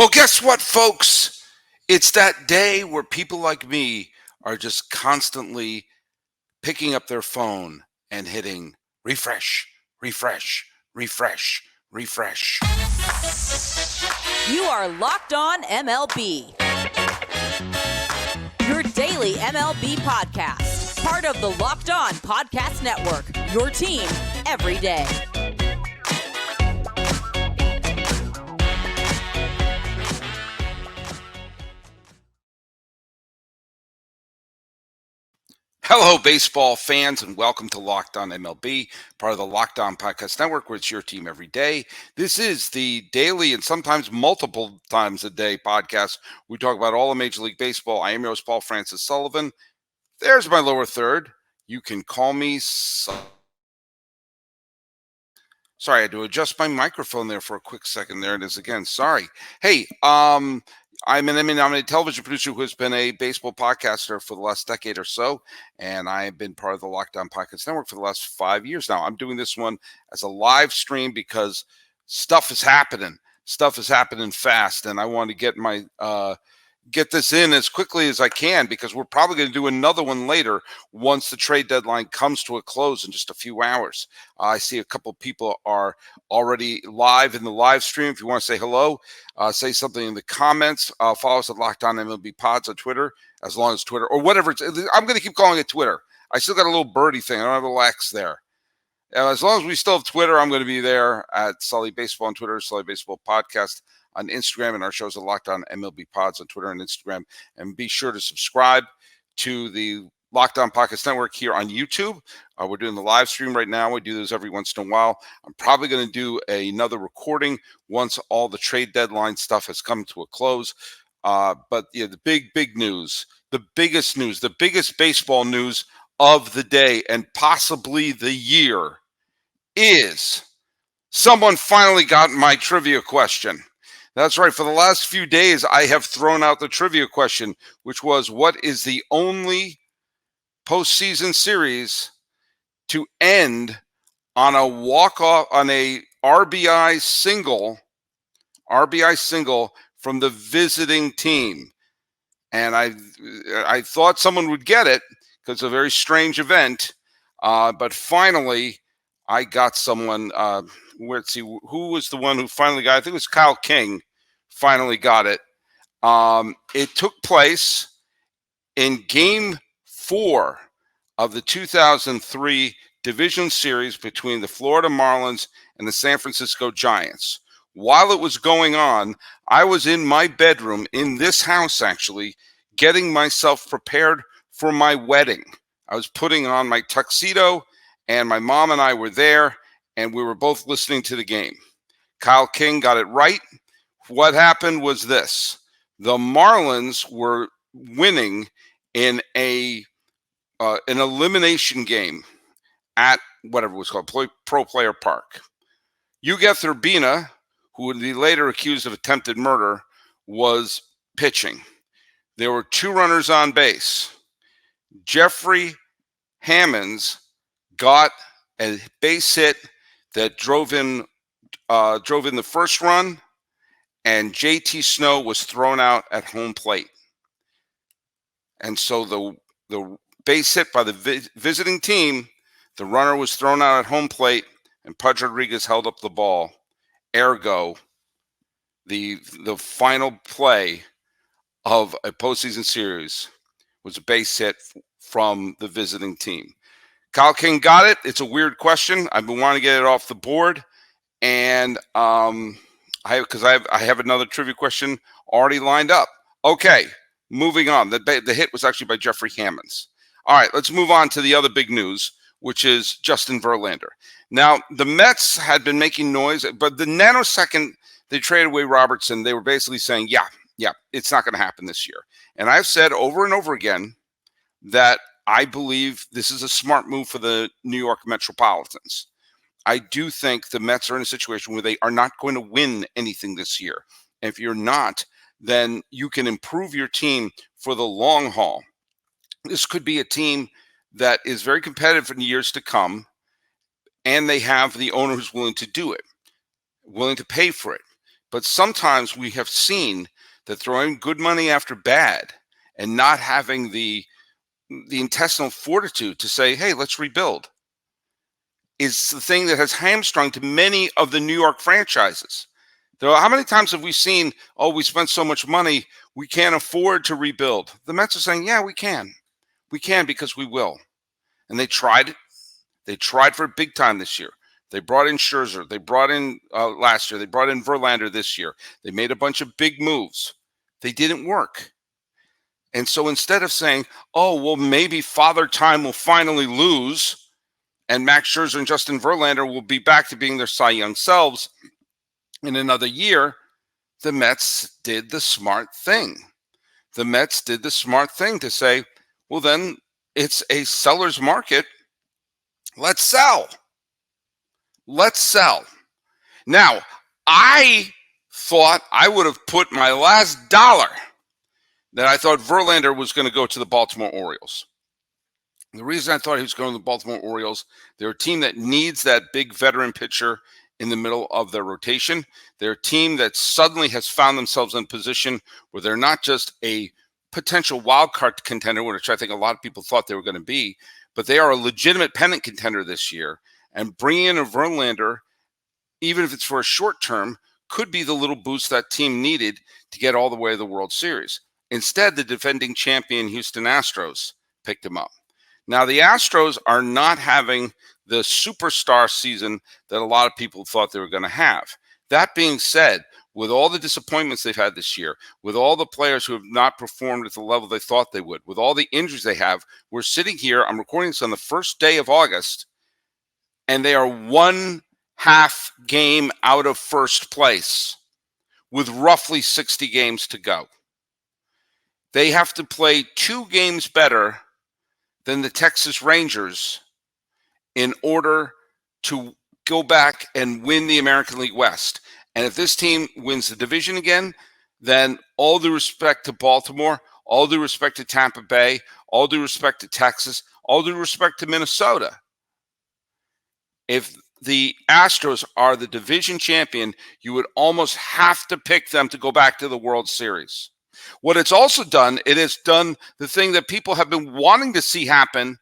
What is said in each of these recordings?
Well, guess what, folks? It's that day where people like me are just constantly picking up their phone and hitting refresh, refresh, refresh, refresh. You are Locked On MLB, your daily MLB podcast, part of the Locked On Podcast Network, your team every day. Hello, baseball fans, and welcome to Locked On MLB, part of the Locked On Podcast Network, where it's your team every day. This is the daily and sometimes multiple times a day podcast. We talk about all of Major League Baseball. I am your host, Paul Francis Sullivan. There's my lower third. You can call me. Sorry, I had to adjust my microphone there for a quick second. There it is again. Sorry. Hey, I'm an Emmy-nominated television producer who has been a baseball podcaster for the last decade or so, and I have been part of the Locked On Podcast Network for the last 5 years now. I'm doing this one as a live stream because stuff is happening. Stuff is happening fast, and I want to get this in as quickly as I can because we're probably going to do another one later once the trade deadline comes to a close in just a few hours. I see a couple people are already live in the live stream. If you want to say hello, say something in the comments. Follow us at Locked On MLB Pods on Twitter, as long as Twitter or whatever. I'm going to keep calling it Twitter. I still got a little birdie thing. I don't have a little X there. As long as we still have Twitter, I'm going to be there at Sully Baseball on Twitter, Sully Baseball Podcast on Instagram, and our shows are Locked On MLB Pods on Twitter and Instagram. And be sure to subscribe to the Locked On Podcast Network here on YouTube. We're doing the live stream right now. We do those every once in a while. I'm probably going to do another recording once all the trade deadline stuff has come to a close. But yeah, the big news, the biggest baseball news of the day and possibly the year is someone finally got my trivia question. That's right. For the last few days, I have thrown out the trivia question, which was, what is the only postseason series to end on a walk-off, on a RBI single from the visiting team? And I thought someone would get it because it's a very strange event. But finally, I got someone. Let's see, who was the one who finally got it? I think it was Kyle King finally got it. It took place in Game 4 of the 2003 Division Series between the Florida Marlins and the San Francisco Giants. While it was going on, I was in my bedroom in this house, actually, getting myself prepared for my wedding. I was putting on my tuxedo, and my mom and I were there, and we were both listening to the game. Kyle King got it right. What happened was this. The Marlins were winning in an elimination game at whatever it was called, Pro Player Park. Ugueth Urbina, who would be later accused of attempted murder, was pitching. There were 2 runners on base. Jeffrey Hammonds got a base hit that drove in the first run, and JT Snow was thrown out at home plate. And so the base hit by the visiting team, the runner was thrown out at home plate, and Pudge Rodriguez held up the ball. Ergo, the final play of a postseason series was a base hit from the visiting team. Kyle King got it. It's a weird question. I've been wanting to get it off the board, and I have another trivia question already lined up. Okay, moving on. The hit was actually by Jeffrey Hammonds. All right, let's move on to the other big news, which is Justin Verlander. Now, the Mets had been making noise, but the nanosecond they traded away Robertson, they were basically saying, yeah, it's not going to happen this year. And I've said over and over again that I believe this is a smart move for the New York Metropolitans. I do think the Mets are in a situation where they are not going to win anything this year. And if you're not, then you can improve your team for the long haul. This could be a team that is very competitive in years to come, and they have the owner who's willing to do it, willing to pay for it. But sometimes we have seen that throwing good money after bad and not having the intestinal fortitude to say, hey, let's rebuild, is the thing that has hamstrung to many of the New York franchises. How many times have we seen, oh, we spent so much money, we can't afford to rebuild? The Mets are saying, yeah, we can. We can because we will. And they tried it. They tried for big time this year. They brought in Scherzer. They brought in last year. They brought in Verlander this year. They made a bunch of big moves. They didn't work. And so instead of saying, oh, well, maybe Father Time will finally lose and Max Scherzer and Justin Verlander will be back to being their Cy Young selves in another year, the Mets did the smart thing. The Mets did the smart thing to say, well, then it's a seller's market. Let's sell. Let's sell. Now, I thought I would have put my last dollar that I thought Verlander was going to go to the Baltimore Orioles. The reason I thought he was going to the Baltimore Orioles, they're a team that needs that big veteran pitcher in the middle of their rotation. They're a team that suddenly has found themselves in a position where they're not just a potential wild card contender, which I think a lot of people thought they were going to be, but they are a legitimate pennant contender this year. And bringing in a Verlander, even if it's for a short term, could be the little boost that team needed to get all the way to the World Series. Instead, the defending champion Houston Astros picked him up. Now, the Astros are not having the superstar season that a lot of people thought they were going to have. That being said, with all the disappointments they've had this year, with all the players who have not performed at the level they thought they would, with all the injuries they have, we're sitting here, I'm recording this on the first day of August, and they are 1/2 game out of first place with roughly 60 games to go. They have to play 2 games better than the Texas Rangers in order to go back and win the American League West. And if this team wins the division again, then all due respect to Baltimore, all due respect to Tampa Bay, all due respect to Texas, all due respect to Minnesota. If the Astros are the division champion, you would almost have to pick them to go back to the World Series. What it's also done, it has done the thing that people have been wanting to see happen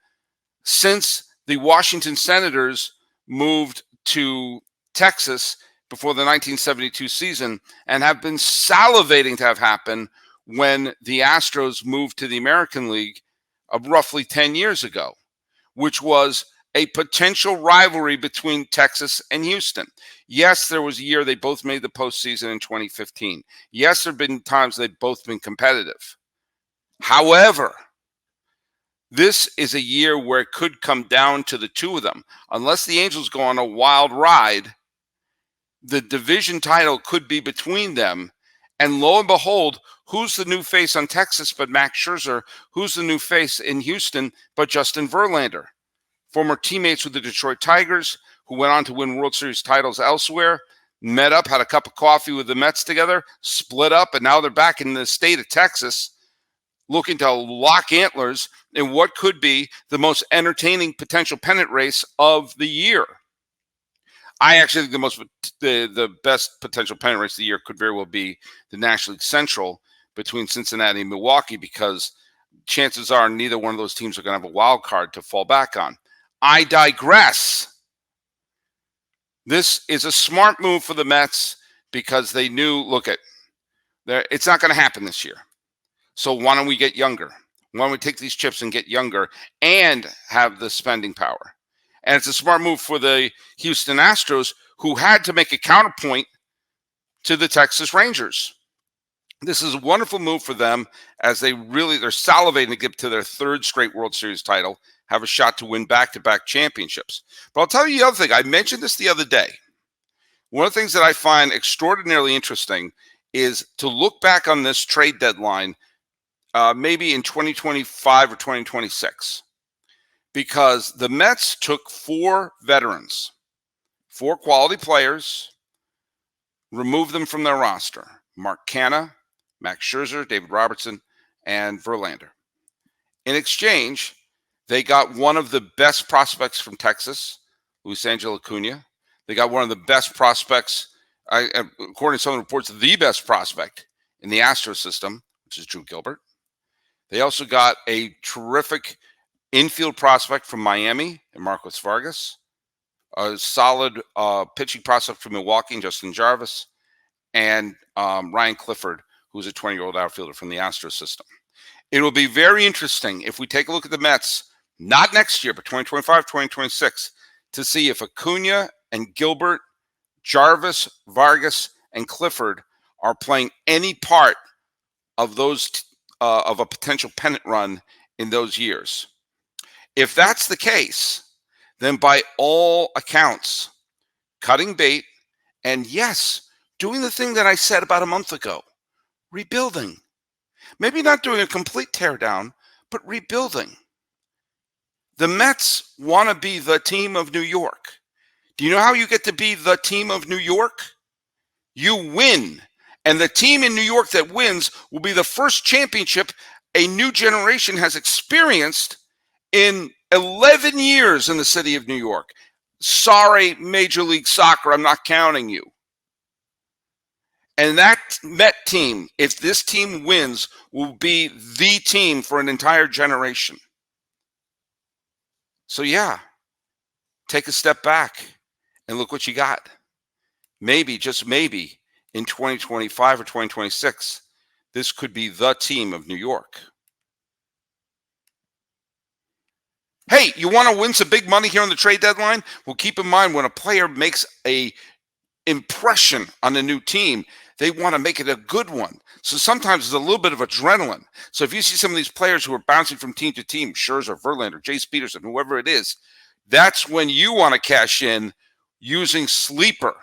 since the Washington Senators moved to Texas before the 1972 season and have been salivating to have happen when the Astros moved to the American League roughly 10 years ago, which was a potential rivalry between Texas and Houston. Yes, there was a year they both made the postseason in 2015. Yes, there have been times they've both been competitive. However, this is a year where it could come down to the two of them. Unless the Angels go on a wild ride, the division title could be between them. And lo and behold, who's the new face on Texas but Max Scherzer? Who's the new face in Houston but Justin Verlander? Former teammates with the Detroit Tigers who went on to win World Series titles elsewhere, met up, had a cup of coffee with the Mets together, split up, and now they're back in the state of Texas looking to lock antlers in what could be the most entertaining potential pennant race of the year. I actually think the best potential pennant race of the year could very well be the National League Central between Cincinnati and Milwaukee, because chances are neither one of those teams are going to have a wild card to fall back on. I digress. This is a smart move for the Mets because they knew, it's not going to happen this year. So why don't we get younger? Why don't we take these chips and get younger and have the spending power? And it's a smart move for the Houston Astros, who had to make a counterpoint to the Texas Rangers. This is a wonderful move for them as they're salivating to get to their 3rd straight World Series title, have a shot to win back-to-back championships. But I'll tell you the other thing. I mentioned this the other day. One of the things that I find extraordinarily interesting is to look back on this trade deadline maybe in 2025 or 2026, because the Mets took 4 veterans, 4 quality players, removed them from their roster: Mark Canha, Max Scherzer, David Robertson, and Verlander. In exchange, they got one of the best prospects from Texas, Luis Angel Acuna. They got one of the best prospects according to some reports, the best prospect in the Astros system, which is Drew Gilbert. They also got a terrific infield prospect from Miami and Marcos Vargas, a solid pitching prospect from Milwaukee and Justin Jarvis, and Ryan Clifford, who's a 20-year-old outfielder from the Astros system. It will be very interesting if we take a look at the Mets, not next year, but 2025, 2026, to see if Acuna and Gilbert, Jarvis, Vargas, and Clifford are playing any part of those of a potential pennant run in those years. If that's the case, then by all accounts, cutting bait and, yes, doing the thing that I said about a month ago, rebuilding. Maybe not doing a complete teardown, but rebuilding. The Mets want to be the team of New York. Do you know how you get to be the team of New York? You win. And the team in New York that wins will be the first championship a new generation has experienced in 11 years in the city of New York. Sorry, Major League Soccer, I'm not counting you. And that Met team, if this team wins, will be the team for an entire generation. So yeah, take a step back and look what you got. Maybe, just maybe, in 2025 or 2026, this could be the team of New York. Hey, you want to win some big money here on the trade deadline? Well, keep in mind, when a player makes a impression on a new team, they want to make it a good one. So sometimes there's a little bit of adrenaline. So if you see some of these players who are bouncing from team to team, Scherzer, Verlander, Jace Peterson, whoever it is, that's when you want to cash in using Sleeper.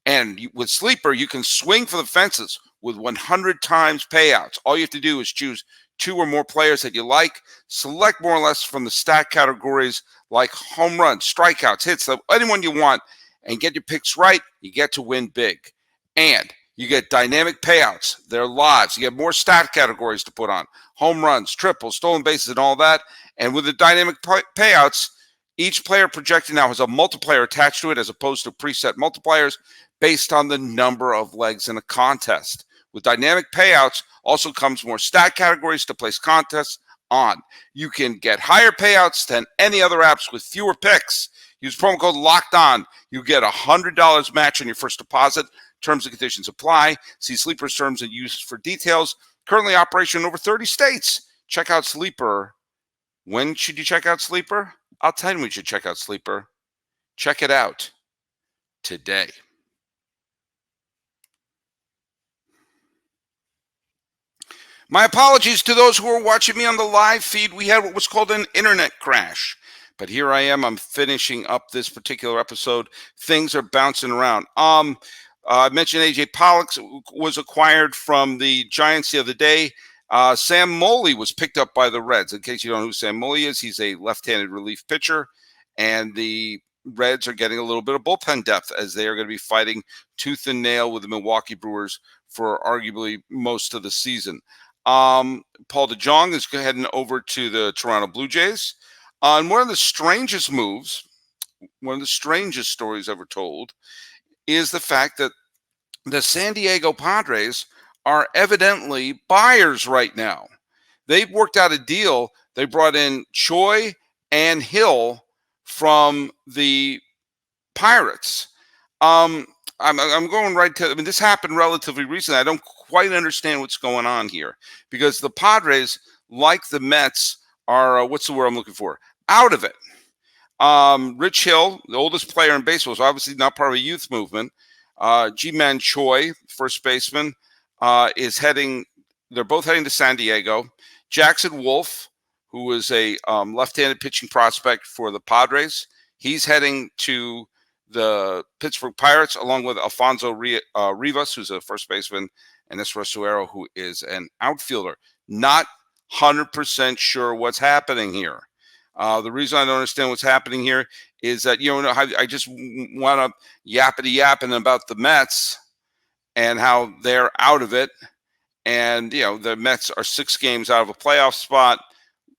And with Sleeper, you can swing for the fences with 100 times payouts. All you have to do is choose 2 or more players that you like, select more or less from the stat categories like home runs, strikeouts, hits, anyone you want, and get your picks right. You get to win big. And you get dynamic payouts. They're lives. You get more stat categories to put on. Home runs, triples, stolen bases, and all that. And with the dynamic payouts, each player projected now has a multiplier attached to it as opposed to preset multipliers based on the number of legs in a contest. With dynamic payouts also comes more stat categories to place contests on. You can get higher payouts than any other apps with fewer picks. Use promo code LOCKEDON. You get $100 match on your first deposit. Terms and conditions apply. See Sleeper's terms and use for details. Currently operation in over 30 states. Check out Sleeper. When should you check out Sleeper? I'll tell you when you should check out Sleeper. Check it out today. My apologies to those who are watching me on the live feed. We had what was called an internet crash. But here I am. I'm finishing up this particular episode. Things are bouncing around. I mentioned A.J. Pollock was acquired from the Giants the other day. Sam Moley was picked up by the Reds. In case you don't know who Sam Moley is, he's a left-handed relief pitcher. And the Reds are getting a little bit of bullpen depth as they are going to be fighting tooth and nail with the Milwaukee Brewers for arguably most of the season. Paul DeJong is heading over to the Toronto Blue Jays. And one of the strangest moves, one of the strangest stories ever told, is the fact that the San Diego Padres are evidently buyers right now. They've worked out a deal. They brought in Choi and Hill from the Pirates. I'm going right to, this happened relatively recently. I don't quite understand what's going on here because the Padres, like the Mets, are, what's the word I'm looking for? Out of it. Rich Hill, the oldest player in baseball, is obviously not part of a youth movement. Ji-Man Choi, first baseman, they're both heading to San Diego. Jackson Wolf, who is a left-handed pitching prospect for the Padres, he's heading to the Pittsburgh Pirates, along with Alfonso Rivas, who's a first baseman, and Esra Suero, who is an outfielder. Not 100% sure what's happening here. The reason I don't understand what's happening here is that, I just want to yappity-yapping about the Mets and how they're out of it. And, the Mets are 6 games out of a playoff spot,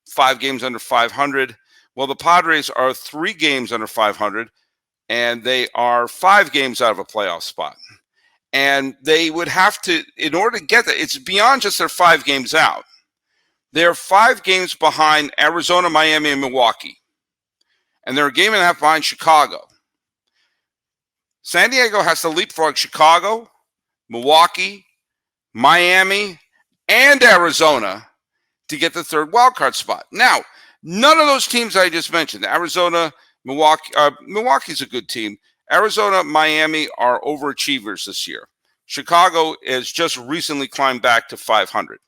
5 games under 500. Well, the Padres are 3 games under 500, and they are 5 games out of a playoff spot. And they would have to, in order to get that, it's beyond just their 5 games out. They're 5 games behind Arizona, Miami, and Milwaukee. And they're a game and a half behind Chicago. San Diego has to leapfrog Chicago, Milwaukee, Miami, and Arizona to get the 3rd wildcard spot. Now, none of those teams I just mentioned, Arizona, Milwaukee, Milwaukee's a good team. Arizona, Miami are overachievers this year. Chicago has just recently climbed back to 500.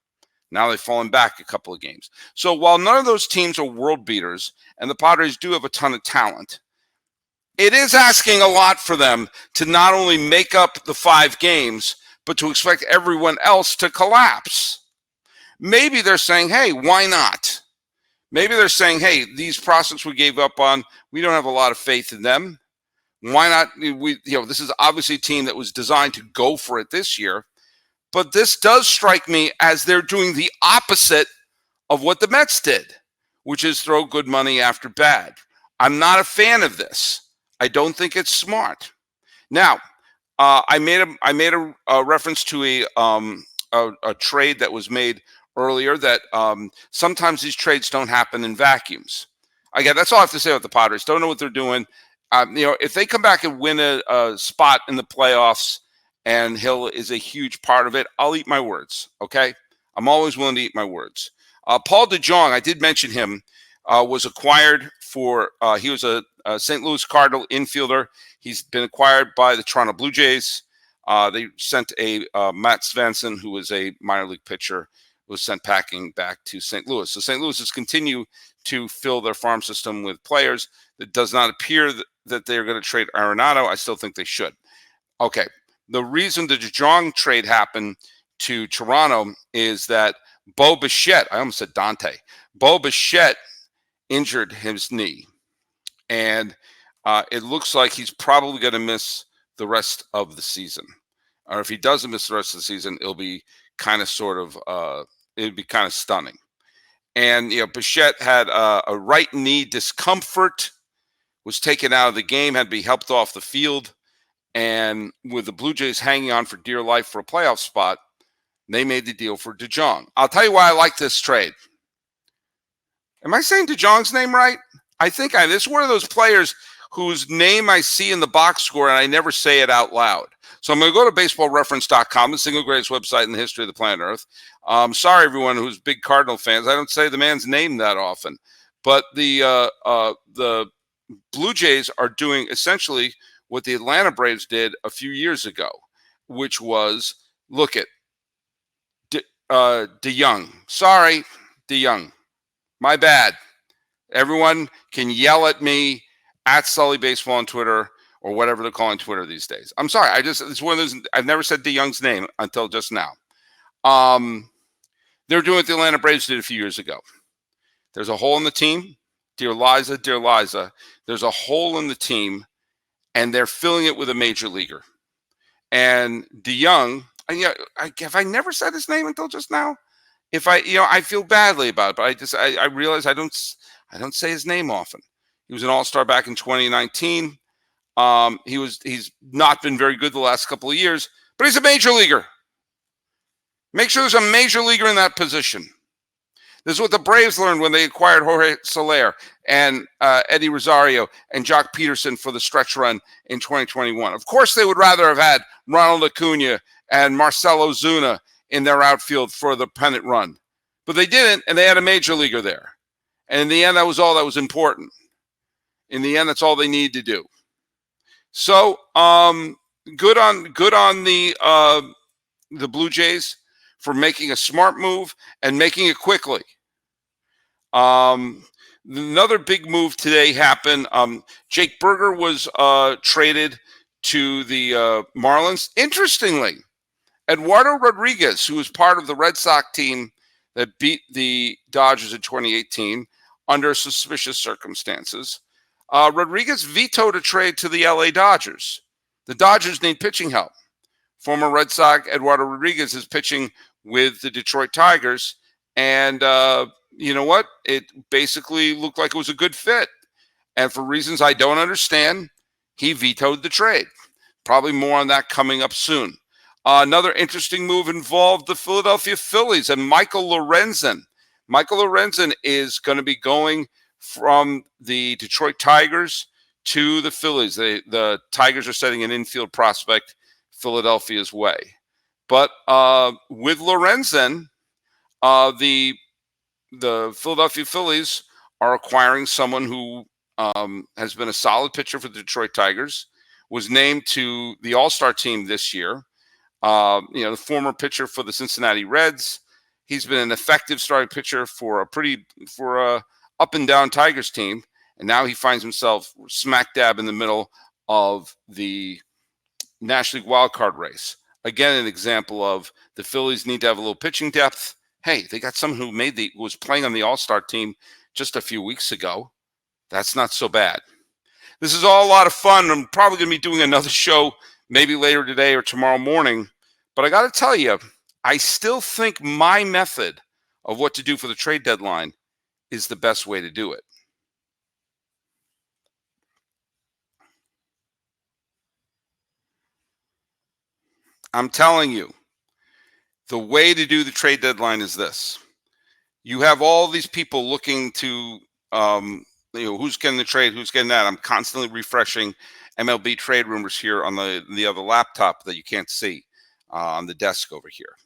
Now they've fallen back a couple of games. So while none of those teams are world beaters, and the Padres do have a ton of talent, it is asking a lot for them to not only make up the 5 games, but to expect everyone else to collapse. Maybe they're saying, hey, why not? Maybe they're saying, hey, these prospects we gave up on, we don't have a lot of faith in them. Why not? This is obviously a team that was designed to go for it this year. But this does strike me as they're doing the opposite of what the Mets did, which is throw good money after bad. I'm not a fan of this. I don't think it's smart. Now, I made a reference to a trade that was made earlier that sometimes these trades don't happen in vacuums. Again, that's all I have to say about the Padres. Don't know what they're doing. If they come back and win a spot in the playoffs, and Hill is a huge part of it, I'll eat my words, okay? I'm always willing to eat my words. Paul DeJong, I did mention him, was acquired he was a St. Louis Cardinal infielder. He's been acquired by the Toronto Blue Jays. They sent Matt Svensson, who was a minor league pitcher, was sent packing back to St. Louis. So St. Louis has continued to fill their farm system with players. It does not appear that they're going to trade Arenado. I still think they should. Okay. The reason the DeJong trade happened to Toronto is that Bo Bichette, I almost said Dante, Bo Bichette injured his knee. And it looks like he's probably going to miss the rest of the season. Or if he doesn't miss the rest of the season, it'll be kind of stunning. And, Bichette had a right knee discomfort, was taken out of the game, had to be helped off the field. And with the Blue Jays hanging on for dear life for a playoff spot, they made the deal for DeJong. I'll tell you why I like this trade. Am I saying DeJong's name right? I think this is one of those players whose name I see in the box score and I never say it out loud. So I'm going to go to baseballreference.com, the single greatest website in the history of the planet Earth. Sorry, everyone who's big Cardinal fans. I don't say the man's name that often. But the Blue Jays are doing essentially what the Atlanta Braves did a few years ago, which was, look at DeYoung. Sorry, DeYoung. My bad. Everyone can yell at me at Sully Baseball on Twitter or whatever they're calling Twitter these days. I'm sorry. It's one of those. I've never said DeYoung's name until just now. They're doing what the Atlanta Braves did a few years ago. There's a hole in the team. Dear Liza, there's a hole in the team, and they're filling it with a major leaguer. And DeYoung, have I never said his name until just now? If I feel badly about it, but I realize I don't say his name often. He was an all-star back in 2019. He's not been very good the last couple of years, but he's a major leaguer. Make sure there's a major leaguer in that position. This is what the Braves learned when they acquired Jorge Soler and Eddie Rosario and Jock Peterson for the stretch run in 2021. Of course, they would rather have had Ronald Acuna and Marcell Ozuna in their outfield for the pennant run. But they didn't, and they had a major leaguer there. And in the end, that was all that was important. In the end, that's all they needed to do. So, good on the Blue Jays for making a smart move and making it quickly. Another big move today happened. Jake Berger was traded to the Marlins. Interestingly, Eduardo Rodriguez, who was part of the Red Sox team that beat the Dodgers in 2018 under suspicious circumstances, Rodriguez vetoed a trade to the LA Dodgers. The Dodgers need pitching help. Former Red Sox Eduardo Rodriguez is pitching with the Detroit Tigers, and you know what? It basically looked like it was a good fit. And for reasons I don't understand, he vetoed the trade. Probably more on that coming up soon. Another interesting move involved the Philadelphia Phillies and Michael Lorenzen. Michael Lorenzen is going to be going from the Detroit Tigers to the Phillies. The Tigers are setting an infield prospect Philadelphia's way. But with Lorenzen, the Philadelphia Phillies are acquiring someone who has been a solid pitcher for the Detroit Tigers, was named to the All-Star team this year. The former pitcher for the Cincinnati Reds. He's been an effective starting pitcher for a up and down Tigers team, and now he finds himself smack dab in the middle of the National League wildcard race. Again, an example of the Phillies need to have a little pitching depth. Hey, they got someone who was playing on the All-Star team just a few weeks ago. That's not so bad. This is all a lot of fun. I'm probably going to be doing another show maybe later today or tomorrow morning. But I got to tell you, I still think my method of what to do for the trade deadline is the best way to do it. I'm telling you, the way to do the trade deadline is this. You have all these people looking to, who's getting the trade, who's getting that. I'm constantly refreshing MLB trade rumors here on the other laptop that you can't see on the desk over here.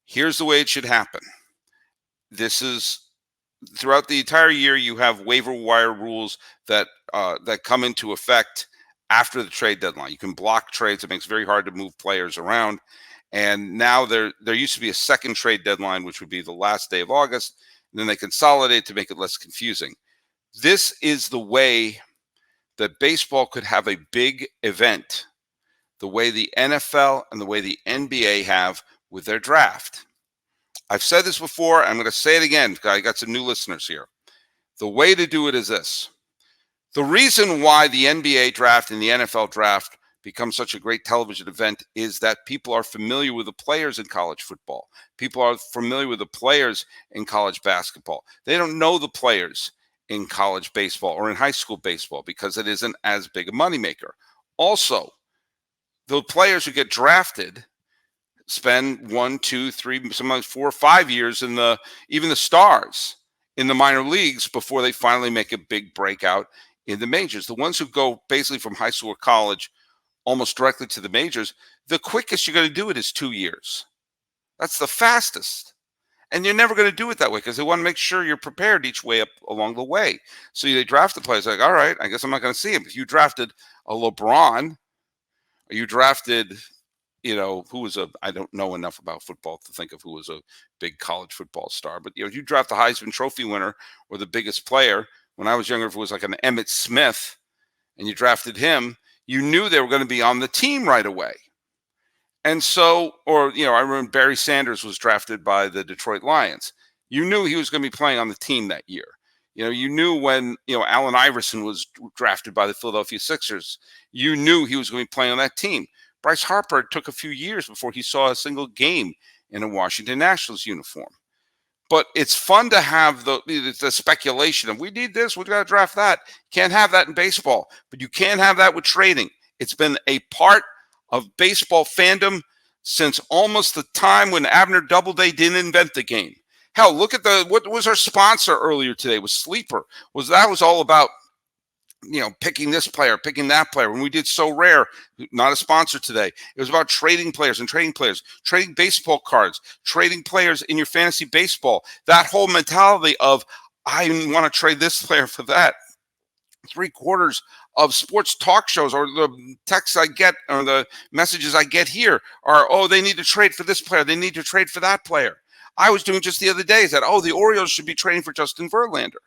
Here's the way it should happen. This is throughout the entire year. You have waiver wire rules that come into effect after the trade deadline. You can block trades. It makes it very hard to move players around. And now there used to be a second trade deadline, which would be the last day of August. And then they consolidate to make it less confusing. This is the way that baseball could have a big event, the way the NFL and the way the NBA have with their draft. I've said this before. I'm going to say it again because I got some new listeners here. The way to do it is this. The reason why the NBA draft and the NFL draft become such a great television event is that people are familiar with the players in college football. People are familiar with the players in college basketball. They don't know the players in college baseball or in high school baseball because it isn't as big a moneymaker. Also, the players who get drafted spend 1, 2, 3, sometimes 4 or 5 years in even the stars in the minor leagues before they finally make a big breakout in the majors. The ones who go basically from high school or college almost directly to the majors, the quickest you're going to do it is 2 years. That's the fastest. And you're never going to do it that way because they want to make sure you're prepared each way up along the way. So they draft the players like, all right, I guess I'm not going to see him. If you drafted a LeBron, or you drafted, I don't know enough about football to think of who was a big college football star. But, if you draft the Heisman Trophy winner or the biggest player, when I was younger, if it was like an Emmitt Smith and you drafted him, you knew they were going to be on the team right away. And so, I remember Barry Sanders was drafted by the Detroit Lions. You knew he was going to be playing on the team that year. You knew when, Allen Iverson was drafted by the Philadelphia Sixers, you knew he was going to be playing on that team. Bryce Harper took a few years before he saw a single game in a Washington Nationals uniform. But it's fun to have the speculation of we need this, we got to draft that. Can't have that in baseball, but you can have that with trading. It's been a part of baseball fandom since almost the time when Abner Doubleday didn't invent the game. Hell, look at what was our sponsor earlier today was Sleeper. That was all about, picking this player, picking that player. When we did So Rare, not a sponsor today, it was about trading players, trading baseball cards, trading players in your fantasy baseball. That whole mentality of, I want to trade this player for that. 3/4 of sports talk shows or the texts I get or the messages I get here are, they need to trade for this player. They need to trade for that player. I was doing just the other day is that, the Orioles should be trading for Justin Verlander.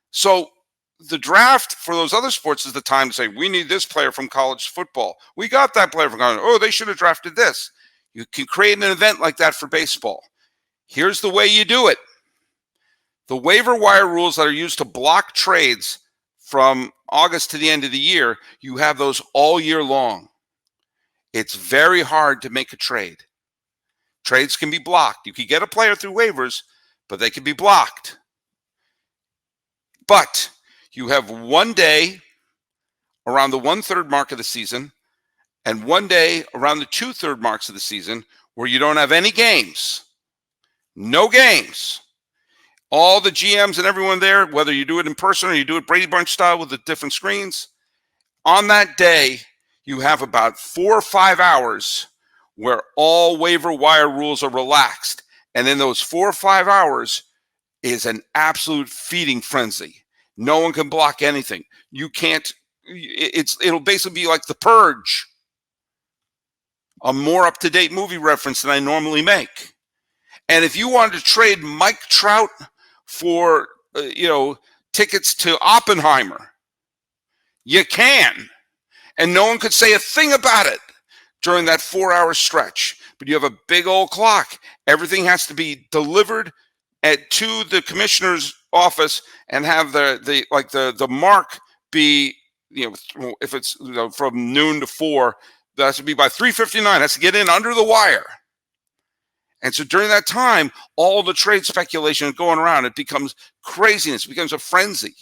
So the draft for those other sports is the time to say, we need this player from college football. We got that player from college. They should have drafted this. You can create an event like that for baseball. Here's the way you do it. The waiver wire rules that are used to block trades from August to the end of the year, you have those all year long. It's very hard to make a trade. Trades can be blocked. You can get a player through waivers, but they can be blocked. But you have 1 day around the 1/3 mark of the season And one day around the 2/3 marks of the season where you don't have any games, no games, all the GMs and everyone there, whether you do it in person or you do it Brady Bunch style with the different screens, on that day, you have about 4 or 5 hours where all waiver wire rules are relaxed. And in those 4 or 5 hours is an absolute feeding frenzy. No one can block anything. You can't, it'll basically be like The Purge, a more up-to-date movie reference than I normally make. And if you wanted to trade Mike Trout for, tickets to Oppenheimer, you can. And no one could say a thing about it during that 4-hour stretch. But you have a big old clock. Everything has to be delivered to the commissioner's office and have the mark be, if it's from noon to 4, that has to be by 3:59. Has to get in under the wire. And so during that time, all the trade speculation going around, it becomes craziness. It becomes a frenzy.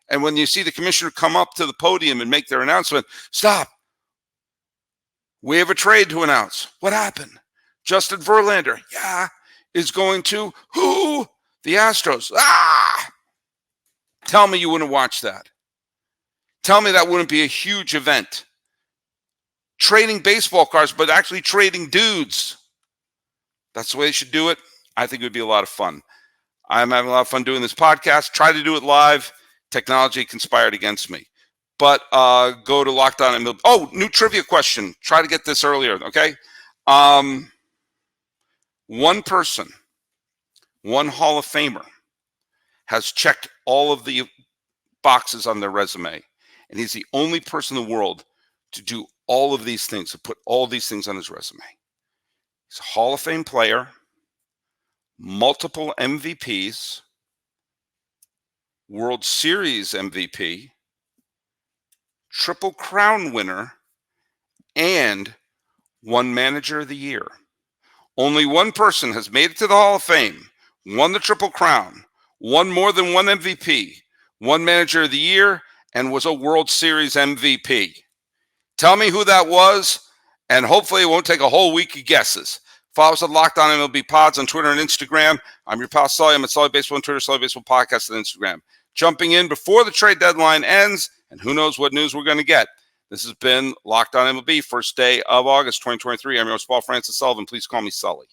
And when you see the commissioner come up to the podium and make their announcement, stop. We have a trade to announce. What happened? Justin Verlander, is going to who? The Astros. Tell me you wouldn't watch that. Tell me that wouldn't be a huge event. Trading baseball cards, but actually trading dudes. That's the way they should do it. I think it would be a lot of fun. I'm having a lot of fun doing this podcast. Try to do it live. Technology conspired against me. But go to Locked On MLB. Oh, new trivia question. Try to get this earlier, okay? One person, one Hall of Famer, has checked all of the boxes on their resume. And he's the only person in the world to do all of these things, to put all these things on his resume. He's a Hall of Fame player, multiple MVPs, World Series MVP, Triple Crown winner, and won Manager of the Year. Only one person has made it to the Hall of Fame, won the Triple Crown, won more than one MVP, won Manager of the Year, and was a World Series MVP. Tell me who that was, and hopefully it won't take a whole week of guesses. Follow us at Locked On MLB Pods on Twitter and Instagram. I'm your pal Sully. I'm at Sully Baseball on Twitter, Sully Baseball Podcast on Instagram. Jumping in before the trade deadline ends, and who knows what news we're going to get. This has been Locked On MLB, first day of August 2023. I'm your host, Paul Francis Sullivan. Please call me Sully.